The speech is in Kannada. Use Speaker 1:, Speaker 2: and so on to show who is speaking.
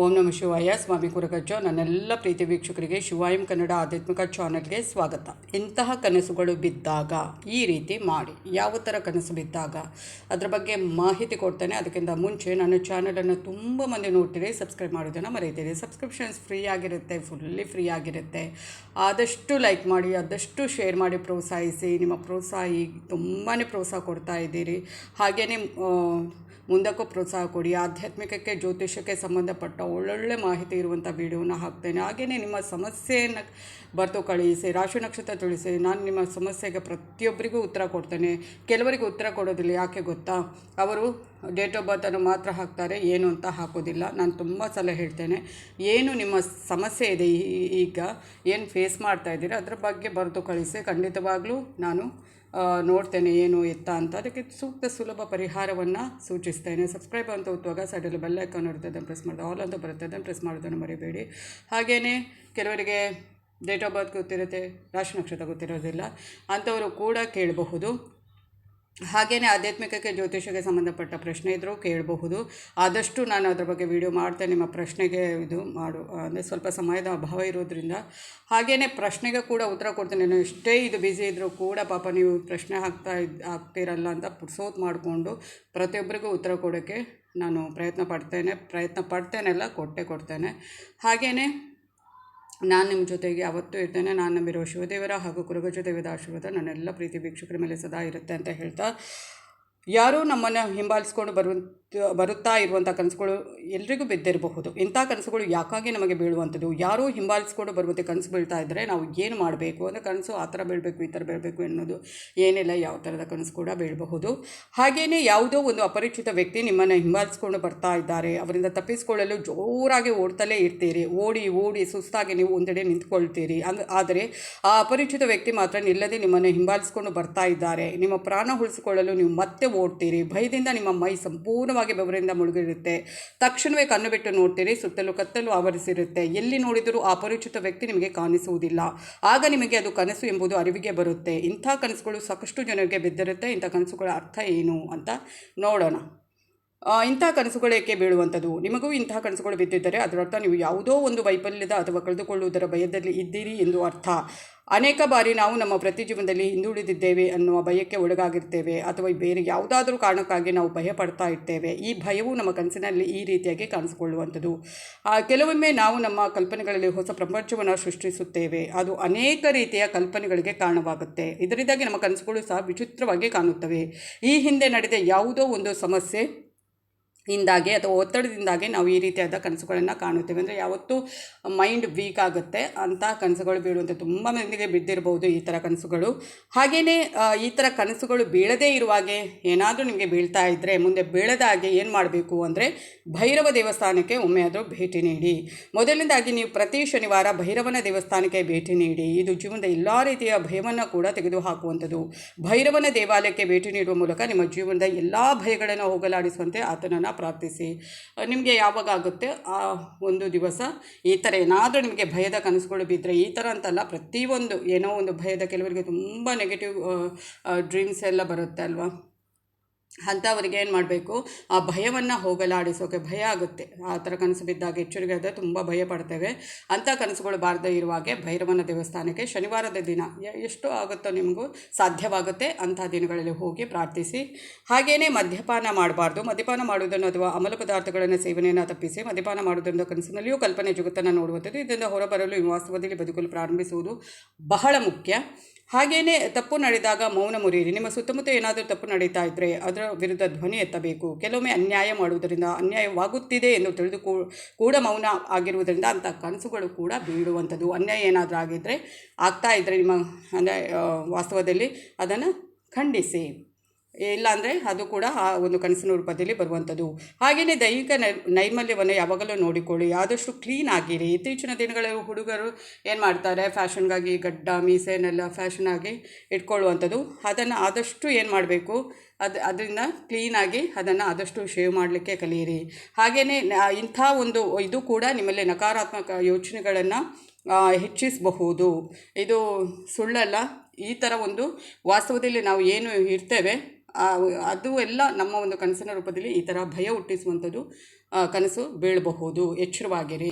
Speaker 1: ಓಂ ನಮಃ ಶಿವಾಯ. ಸ್ವಾಮಿ ಕುರಗಜ್ಜ. ನನ್ನೆಲ್ಲ ಪ್ರೀತಿ ವೀಕ್ಷಕರಿಗೆ ಶಿವಾಯಂ ಕನ್ನಡ ಆಧ್ಯಾತ್ಮಿಕ ಚಾನಲ್ಗೆ ಸ್ವಾಗತ. ಇಂತಹ ಕನಸುಗಳು ಬಿದ್ದಾಗ ಈ ರೀತಿ ಮಾಡಿ. ಯಾವ ಥರ ಕನಸು ಬಿದ್ದಾಗ ಅದರ ಬಗ್ಗೆ ಮಾಹಿತಿ ಕೊಡ್ತೇನೆ. ಅದಕ್ಕಿಂತ ಮುಂಚೆ ನನ್ನ ಚಾನಲನ್ನು ತುಂಬ ಮಂದಿ ನೋಡ್ತೀರಿ, ಸಬ್ಸ್ಕ್ರೈಬ್ ಮಾಡೋದನ್ನು ಮರೀತೀರಿ. ಸಬ್ಸ್ಕ್ರಿಪ್ಷನ್ಸ್ ಫ್ರೀ ಆಗಿರುತ್ತೆ, ಫುಲ್ಲಿ ಫ್ರೀ ಆಗಿರುತ್ತೆ. ಆದಷ್ಟು ಲೈಕ್ ಮಾಡಿ, ಆದಷ್ಟು ಶೇರ್ ಮಾಡಿ, ಪ್ರೋತ್ಸಾಹಿಸಿ. ನಿಮ್ಮ ಪ್ರೋತ್ಸಾಹ ಈಗ ತುಂಬಾ ಪ್ರೋತ್ಸಾಹ ಕೊಡ್ತಾ ಇದ್ದೀರಿ. ಹಾಗೆಯೇ ಮುಂದಕ್ಕೂ ಪ್ರೋತ್ಸಾಹ ಕೊಡಿ. ಆಧ್ಯಾತ್ಮಿಕಕ್ಕೆ, ಜ್ಯೋತಿಷಕ್ಕೆ ಸಂಬಂಧಪಟ್ಟ ಒಳ್ಳೊಳ್ಳೆ ಮಾಹಿತಿ ಇರುವಂಥ ವೀಡಿಯೋನ ಹಾಕ್ತೇನೆ. ಹಾಗೆಯೇ ನಿಮ್ಮ ಸಮಸ್ಯೆಯನ್ನು ಬರೆದು ಕಳುಹಿಸಿ, ರಾಶಿ ನಕ್ಷತ್ರ ತಿಳಿಸಿ. ನಾನು ನಿಮ್ಮ ಸಮಸ್ಯೆಗೆ ಪ್ರತಿಯೊಬ್ಬರಿಗೂ ಉತ್ತರ ಕೊಡ್ತೇನೆ. ಕೆಲವರಿಗೆ ಉತ್ತರ ಕೊಡೋದಿಲ್ಲ. ಯಾಕೆ ಗೊತ್ತಾ? ಅವರು ಡೇಟ್ ಆಫ್ ಬರ್ತನ್ನು ಮಾತ್ರ ಹಾಕ್ತಾರೆ, ಏನು ಅಂತ ಹಾಕೋದಿಲ್ಲ. ನಾನು ತುಂಬ ಸಲ ಹೇಳ್ತೇನೆ, ಏನು ನಿಮ್ಮ ಸಮಸ್ಯೆ ಇದೆ, ಈಗ ಏನು ಫೇಸ್ ಮಾಡ್ತಾ ಇದ್ದೀರಿ ಅದರ ಬಗ್ಗೆ ಬರೆದು ಕಳಿಸಿ. ಖಂಡಿತವಾಗ್ಲೂ ನಾನು ನೋಡ್ತೇನೆ ಏನು ಎತ್ತ ಅಂತ. ಅದಕ್ಕೆ ಸೂಕ್ತ ಸುಲಭ ಪರಿಹಾರವನ್ನು ಸೂಚಿಸ್ತೇನೆ. ಸಬ್ಸ್ಕ್ರೈಬ್ ಅಂತ ಒತ್ತುವಾಗ ಸೈಡಲ್ಲಿ ಬೆಲ್ ಐಕಾನ್ ಇರುತ್ತೆ, ಅದನ್ನು ಪ್ರೆಸ್ ಮಾಡಿದೆ. ಆಲ್ ಅಂತ ಬರುತ್ತೆ, ಅದನ್ನು ಪ್ರೆಸ್ ಮಾಡೋದನ್ನು ಮರಿಬೇಡಿ. ಹಾಗೆಯೇ ಕೆಲವರಿಗೆ ಡೇಟ್ ಆಫ್ ಬರ್ತ್ ಗೊತ್ತಿರುತ್ತೆ, ರಾಶಿ ನಕ್ಷತ್ರ ಗೊತ್ತಿರೋದಿಲ್ಲ, ಅಂಥವರು ಕೂಡ ಕೇಳಬಹುದು. ಹಾಗೆಯೇ ಆಧ್ಯಾತ್ಮಿಕಕ್ಕೆ, ಜ್ಯೋತಿಷಕ್ಕೆ ಸಂಬಂಧಪಟ್ಟ ಪ್ರಶ್ನೆ ಇದ್ದರೂ ಕೇಳಬಹುದು. ಆದಷ್ಟು ನಾನು ಅದರ ಬಗ್ಗೆ ವಿಡಿಯೋ ಮಾಡ್ತೇನೆ. ನಿಮ್ಮ ಪ್ರಶ್ನೆಗೆ ಇದು ಅಂದರೆ ಸ್ವಲ್ಪ ಸಮಯದ ಅಭಾವ ಇರೋದ್ರಿಂದ. ಹಾಗೆಯೇ ಪ್ರಶ್ನೆಗೆ ಕೂಡ ಉತ್ತರ ಕೊಡ್ತೇನೆ. ನಾನು ಎಷ್ಟೇ ಇದು ಬ್ಯುಸಿ ಇದ್ದರೂ ಕೂಡ ಪಾಪ ನೀವು ಪ್ರಶ್ನೆ ಆಗ್ತಿರಲ್ಲ ಅಂತ ಪುರ್ಸೋತ್ ಮಾಡಿಕೊಂಡು ಪ್ರತಿಯೊಬ್ಬರಿಗೂ ಉತ್ತರ ಕೊಡೋಕ್ಕೆ ನಾನು ಪ್ರಯತ್ನ ಪಡ್ತೇನೆಲ್ಲ ಕೊಡ್ತೇನೆ. ಹಾಗೆಯೇ ನಾನು ನಿಮ್ಮ ಜೊತೆಗೆ ಯಾವತ್ತೂ ಇರ್ತೇನೆ. ನಾನು ನಂಬಿರುವ ಶಿವದೇವರ ಹಾಗೂ ಕುರುಗಜ್ಜ ದೇವದ ಆಶೀರ್ವಾದ ನನ್ನೆಲ್ಲ ಪ್ರೀತಿ ವೀಕ್ಷಕರ ಮೇಲೆ ಸದಾ ಇರುತ್ತೆ ಅಂತ ಹೇಳ್ತಾ, ಯಾರೂ ನಮ್ಮನ್ನು ಹಿಂಬಾಲಿಸ್ಕೊಂಡು ಬರುತ್ತಾ ಇರುವಂಥ ಕನಸುಗಳು ಎಲ್ರಿಗೂ ಬಿದ್ದಿರಬಹುದು. ಇಂಥ ಕನಸುಗಳು ಯಾಕಾಗಿ ನಮಗೆ ಬೀಳುವಂಥದ್ದು? ಯಾರೂ ಹಿಂಬಾಲಿಸ್ಕೊಂಡು ಬರುವಂತೆ ಕನಸು ಬೀಳ್ತಾ ಇದ್ದರೆ ನಾವು ಏನು ಮಾಡಬೇಕು ಅಂದರೆ, ಕನಸು ಆ ಥರ ಬೀಳಬೇಕು, ಈ ಥರ ಬೀಳಬೇಕು ಎನ್ನೋದು ಏನಿಲ್ಲ. ಯಾವ ಥರದ ಕನಸು ಕೂಡ ಬೀಳಬಹುದು. ಹಾಗೆಯೇ ಯಾವುದೋ ಒಂದು ಅಪರಿಚಿತ ವ್ಯಕ್ತಿ ನಿಮ್ಮನ್ನು ಹಿಂಬಾಲಿಸ್ಕೊಂಡು ಬರ್ತಾ ಇದ್ದಾರೆ, ಅವರಿಂದ ತಪ್ಪಿಸಿಕೊಳ್ಳಲು ಜೋರಾಗಿ ಓಡ್ತಲೇ ಇರ್ತೀರಿ. ಓಡಿ ಸುಸ್ತಾಗಿ ನೀವು ಒಂದೆಡೆ ನಿಂತ್ಕೊಳ್ತೀರಿ. ಆದರೆ ಆ ಅಪರಿಚಿತ ವ್ಯಕ್ತಿ ಮಾತ್ರ ನಿಲ್ಲದೆ ನಿಮ್ಮನ್ನು ಹಿಂಬಾಲಿಸ್ಕೊಂಡು ಬರ್ತಾ ಇದ್ದಾರೆ. ನಿಮ್ಮ ಪ್ರಾಣ ಉಳಿಸಿಕೊಳ್ಳಲು ನೀವು ಮತ್ತೆ ಓಡ್ತೀರಿ. ಭಯದಿಂದ ನಿಮ್ಮ ಮೈ ಸಂಪೂರ್ಣವಾಗಿ ಬೆವರಿಂದ ಮುಳುಗಿರುತ್ತೆ. ತಕ್ಷಣವೇ ಕಣ್ಣು ಬಿಟ್ಟು ನೋಡ್ತೀರಿ, ಸುತ್ತಲೂ ಕತ್ತಲು ಆವರಿಸಿರುತ್ತೆ. ಎಲ್ಲಿ ನೋಡಿದರೂ ಆ ಅಪರಿಚಿತ ವ್ಯಕ್ತಿ ನಿಮಗೆ ಕಾಣಿಸುವುದಿಲ್ಲ. ಆಗ ನಿಮಗೆ ಅದು ಕನಸು ಎಂಬುದು ಅರಿವಿಗೆ ಬರುತ್ತೆ. ಇಂಥ ಕನಸುಗಳು ಸಾಕಷ್ಟು ಜನರಿಗೆ ಬಿದ್ದಿರುತ್ತೆ. ಇಂಥ ಕನಸುಗಳ ಅರ್ಥ ಏನು ಅಂತ ನೋಡೋಣ. ಇಂಥ ಕನಸುಗಳೇಕೆ ಬೀಳುವಂಥದ್ದು? ನಿಮಗೂ ಇಂತಹ ಕನಸುಗಳು ಬಿದ್ದಿದ್ದರೆ ಅದರರ್ಥ ನೀವು ಯಾವುದೋ ಒಂದು ವೈಫಲ್ಯದ ಅಥವಾ ಕಳೆದುಕೊಳ್ಳುವುದರ ಭಯದಲ್ಲಿ ಇದ್ದೀರಿ ಎಂದು ಅರ್ಥ. ಅನೇಕ ಬಾರಿ ನಾವು ನಮ್ಮ ವೃತ್ತಿ ಜೀವನದಲ್ಲಿ ಹಿಂದುಳಿದಿದ್ದೇವೆ ಅನ್ನುವ ಭಯಕ್ಕೆ ಒಳಗಾಗಿರ್ತೇವೆ, ಅಥವಾ ಬೇರೆ ಯಾವುದಾದ್ರೂ ಕಾರಣಕ್ಕಾಗಿ ನಾವು ಭಯ ಪಡ್ತಾ ಇರ್ತೇವೆ. ಈ ಭಯವು ನಮ್ಮ ಕನಸಿನಲ್ಲಿ ಈ ರೀತಿಯಾಗಿ ಕಾಣಿಸಿಕೊಳ್ಳುವಂಥದ್ದು. ಕೆಲವೊಮ್ಮೆ ನಾವು ನಮ್ಮ ಕಲ್ಪನೆಗಳಲ್ಲಿ ಹೊಸ ಪ್ರಪಂಚವನ್ನು ಸೃಷ್ಟಿಸುತ್ತೇವೆ. ಅದು ಅನೇಕ ರೀತಿಯ ಕಲ್ಪನೆಗಳಿಗೆ ಕಾರಣವಾಗುತ್ತೆ. ಇದರಿಂದಾಗಿ ನಮ್ಮ ಕನಸುಗಳು ಸಹ ವಿಚಿತ್ರವಾಗಿ ಕಾಣುತ್ತವೆ. ಈ ಹಿಂದೆ ನಡೆದ ಯಾವುದೋ ಒಂದು ಸಮಸ್ಯೆ ಇಂದಾಗಿ ಅಥವಾ ಒತ್ತಡದಿಂದಾಗಿ ನಾವು ಈ ರೀತಿಯಾದ ಕನಸುಗಳನ್ನು ಕಾಣುತ್ತೇವೆ. ಅಂದರೆ ಯಾವತ್ತೂ ಮೈಂಡ್ ವೀಕ್ ಆಗುತ್ತೆ, ಅಂಥ ಕನಸುಗಳು ಬೀಳುವಂಥ ತುಂಬ ಮಂದಿಗೆ ಬಿದ್ದಿರಬಹುದು ಈ ಥರ ಕನಸುಗಳು. ಹಾಗೆಯೇ ಈ ಥರ ಕನಸುಗಳು ಬೀಳದೇ ಇರುವಾಗೆ ಏನಾದರೂ ನಿಮಗೆ ಬೀಳ್ತಾ ಇದ್ದರೆ, ಮುಂದೆ ಬೀಳದಾಗೆ ಏನು ಮಾಡಬೇಕು ಅಂದರೆ, ಭೈರವ ದೇವಸ್ಥಾನಕ್ಕೆ ಒಮ್ಮೆ ಆದರೂ ಭೇಟಿ ನೀಡಿ. ಮೊದಲನೇದಾಗಿ ನೀವು ಪ್ರತಿ ಶನಿವಾರ ಭೈರವನ ದೇವಸ್ಥಾನಕ್ಕೆ ಭೇಟಿ ನೀಡಿ. ಇದು ಜೀವನದ ಎಲ್ಲ ರೀತಿಯ ಭಯವನ್ನು ಕೂಡ ತೆಗೆದುಹಾಕುವಂಥದ್ದು. ಭೈರವನ ದೇವಾಲಯಕ್ಕೆ ಭೇಟಿ ನೀಡುವ ಮೂಲಕ ನಿಮ್ಮ ಜೀವನದ ಎಲ್ಲ ಭಯಗಳನ್ನು ಹೋಗಲಾಡಿಸುವಂತೆ ಆತನನ್ನು ಪ್ರಾರ್ಥಿಸಿ. ನಿಮಗೆ ಯಾವಾಗ ಆಗುತ್ತೆ ಆ ಒಂದು ದಿವಸ ಈ ಥರ ಏನಾದರೂ ನಿಮಗೆ ಭಯದ ಕನಸುಗಳು ಬಿದ್ದರೆ, ಈ ಥರ ಅಂತಲ್ಲ, ಪ್ರತಿಯೊಂದು ಏನೋ ಒಂದು ಭಯದ, ಕೆಲವರಿಗೆ ತುಂಬ ನೆಗೆಟಿವ್ ಡ್ರೀಮ್ಸ್ ಎಲ್ಲ ಬರುತ್ತೆ ಅಲ್ವಾ, ಅಂಥವರಿಗೆ ಏನು ಮಾಡಬೇಕು, ಆ ಭಯವನ್ನು ಹೋಗಲಾಡಿಸೋಕೆ. ಭಯ ಆಗುತ್ತೆ ಆ ಥರ ಕನಸು ಬಿದ್ದಾಗ, ಎಚ್ಚರಿಕೆ ಆದರೆ ತುಂಬ ಭಯ ಪಡ್ತೇವೆ. ಅಂಥ ಕನಸುಗಳು ಬಾರದೇ ಇರುವಾಗೆ ಭೈರವನ ದೇವಸ್ಥಾನಕ್ಕೆ ಶನಿವಾರದ ದಿನ ಎಷ್ಟು ಆಗುತ್ತೋ ನಿಮಗೂ ಸಾಧ್ಯವಾಗುತ್ತೆ ಅಂಥ ದಿನಗಳಲ್ಲಿ ಹೋಗಿ ಪ್ರಾರ್ಥಿಸಿ. ಹಾಗೆಯೇ ಮದ್ಯಪಾನ ಮಾಡಬಾರ್ದು. ಮದ್ಯಪಾನ ಮಾಡುವುದನ್ನು ಅಥವಾ ಅಮಲ ಪದಾರ್ಥಗಳನ್ನು ಸೇವನೆಯನ್ನು ತಪ್ಪಿಸಿ. ಮದ್ಯಪಾನ ಮಾಡುವುದರಿಂದ ಕನಸಿನಲ್ಲಿಯೂ ಕಲ್ಪನೆ ಜಗತ್ತನ್ನು ನೋಡುವಂಥದ್ದು. ಇದರಿಂದ ಹೊರಬರಲು ವಾಸ್ತವದಲ್ಲಿ ಬದುಕಲು ಪ್ರಾರಂಭಿಸುವುದು ಬಹಳ ಮುಖ್ಯ. ಹಾಗೆಯೇ ತಪ್ಪು ನಡೆದಾಗ ಮೌನ ಮುರಿಯಿರಿ. ನಿಮ್ಮ ಸುತ್ತಮುತ್ತ ಏನಾದರೂ ತಪ್ಪು ನಡೀತಾ ಇದ್ದರೆ ಅದರ ವಿರುದ್ಧ ಧ್ವನಿ ಎತ್ತಬೇಕು. ಕೆಲವೊಮ್ಮೆ ಅನ್ಯಾಯ ಮಾಡುವುದರಿಂದ, ಅನ್ಯಾಯವಾಗುತ್ತಿದೆ ಎಂದು ತಿಳಿದು ಕೂಡ ಮೌನ ಆಗಿರುವುದರಿಂದ ಅಂಥ ಕನಸುಗಳು ಕೂಡ ಬೀಳುವಂಥದ್ದು. ಅನ್ಯಾಯ ಏನಾದರೂ ಆಗಿದ್ದರೆ, ಆಗ್ತಾ ಇದ್ದರೆ ನಿಮ್ಮ ಅಂದರೆ ವಾಸ್ತವದಲ್ಲಿ ಅದನ್ನು ಖಂಡಿಸಿ. ಇಲ್ಲಾಂದರೆ ಅದು ಕೂಡ ಆ ಒಂದು ಕನಸಿನ ರೂಪದಲ್ಲಿ ಬರುವಂಥದ್ದು. ಹಾಗೆಯೇ ದೈಹಿಕ ನೈರ್ಮಲ್ಯವನ್ನು ಯಾವಾಗಲೂ ನೋಡಿಕೊಳ್ಳಿ. ಆದಷ್ಟು ಕ್ಲೀನ್ ಆಗಿರಿ. ಇತ್ತೀಚಿನ ದಿನಗಳಲ್ಲಿ ಹುಡುಗರು ಏನು ಮಾಡ್ತಾರೆ, ಫ್ಯಾಷನ್ಗಾಗಿ ಗಡ್ಡ ಮೀಸೆನೆಲ್ಲ ಫ್ಯಾಷನ್ ಆಗಿ ಇಟ್ಕೊಳ್ಳುವಂಥದ್ದು. ಅದನ್ನು ಆದಷ್ಟು ಏನು ಮಾಡಬೇಕು, ಅದರಿಂದ ಕ್ಲೀನಾಗಿ ಅದನ್ನು ಆದಷ್ಟು ಶೇವ್ ಮಾಡಲಿಕ್ಕೆ ಕಲಿಯಿರಿ. ಹಾಗೆಯೇ ಇಂಥ ಒಂದು ಇದು ಕೂಡ ನಿಮ್ಮಲ್ಲಿ ನಕಾರಾತ್ಮಕ ಯೋಚನೆಗಳನ್ನು ಹೆಚ್ಚಿಸಬಹುದು. ಇದು ಸುಳ್ಳಲ್ಲ. ಈ ಥರ ಒಂದು ವಾಸ್ತವದಲ್ಲಿ ನಾವು ಏನು ಇರ್ತೇವೆ ಅದು ಎಲ್ಲ ನಮ್ಮ ಒಂದು ಕನಸಿನ ರೂಪದಲ್ಲಿ ಈ ಥರ ಭಯ ಹುಟ್ಟಿಸುವಂಥದ್ದು ಕನಸು ಬೀಳಬಹುದು. ಎಚ್ಚರವಾಗಿರಿ.